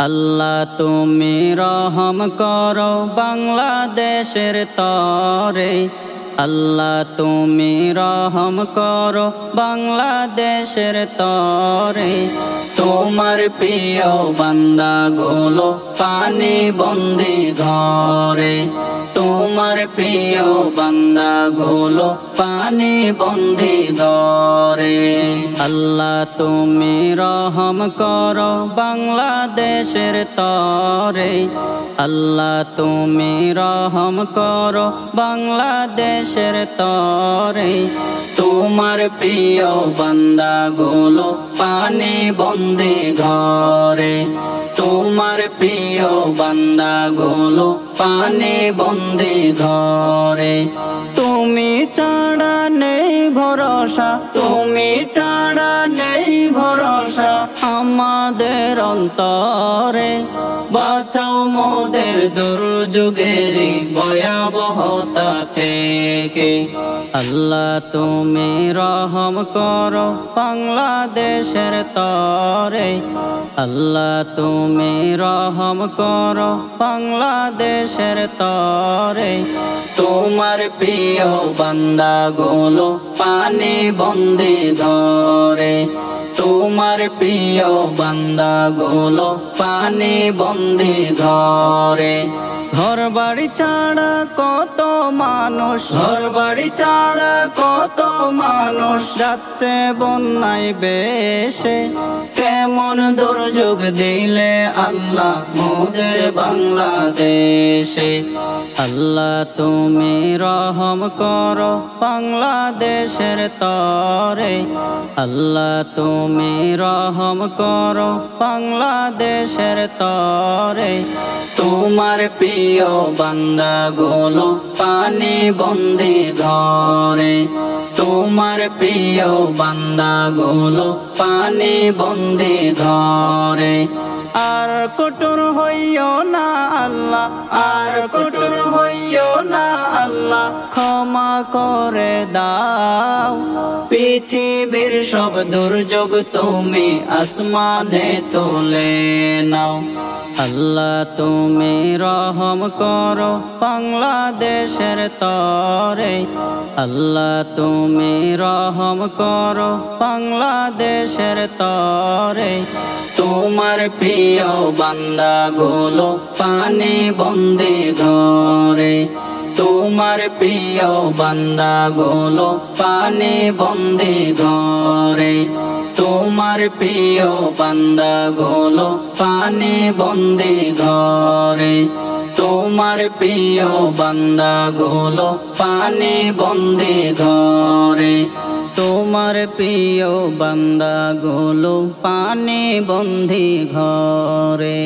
আল্লাহ তুমি রহম করো বাংলাদেশের তরে। আল্লাহ তুমি রহম করো বাংলাদেশের তরে। তোমার প্রিয় বান্দা গুলো পানি বন্দি ঘরে। তোমার প্রিয় বান্দা গুলো পানি বন্দি ঘরে। আল্লাহ তুমি রহম করো বাংলাদেশের তরে। আল্লাহ তুমি রহম করো বাংলাদেশের তরে। তোমার প্রিয় বান্দা গুলো পানি বন্দি ঘরে। তোমার প্রিয় বান্দা গুলো পানি বন্দি ঘরে। তুমি ছাড়া নেই ভরসা, তুমি ছাড়া নেই ভরসা আমাদের অন্তরে। বাঁচাও মোদের দুর্যোগের ভয়াবহতা থেকে। আল্লাহ তুমি রহম করো বাংলাদেশের তরে। আল্লাহ তুমি রহম করো বাংলাদেশের তরে। তোমার প্রিয় বান্দা গুলো পানি বন্দি ঘরে। তোমার প্রিয় বান্দা গুলো পানি বন্দি ঘরে। ঘর বাড়ি ছাড়া কত মানুষ, ঘর বাড়ি ছাড়া কত মানুষ যাচ্ছে বন্যায় বেশে। কেমন দুর্যোগ দিলে আল্লাহ মোদের বাংলাদেশে। আল্লাহ তুমি রহম করো বাংলাদেশের তরে। আল্লাহ তুমি রহম করো বাংলাদেশের তরে। তোমার প্রিয় বান্দা গুলো পানি বন্দি ঘরে। তোমার প্রিয় বান্দা গুলো পানি বন্দি ঘরে। আর কঠোর হইও না আল্লাহ, আর কঠোর হইও না আল্লাহ, ক্ষমা করে দাও। পৃথিবীর সব দুর্যোগ তুমি আসমানে তুলে নাও। আল্লাহ তুমি রহম করো বাংলাদেশের তরে। আল্লাহ তুমি রহম করো বাংলাদেশের তরে। তোমার প্রিয় বান্দা গুলো পানি বন্দি ঘরে। তোমার প্রিয় বান্দা গুলো পানি বন্দি ঘরে। তোমার প্রিয় বান্দা গুলো পানি বন্দি ঘরে। তোমার প্রিয় বান্দা গুলো পানি বন্দি ঘরে। তোমার প্রিয় বান্দা গুলো পানি বন্দি ঘরে।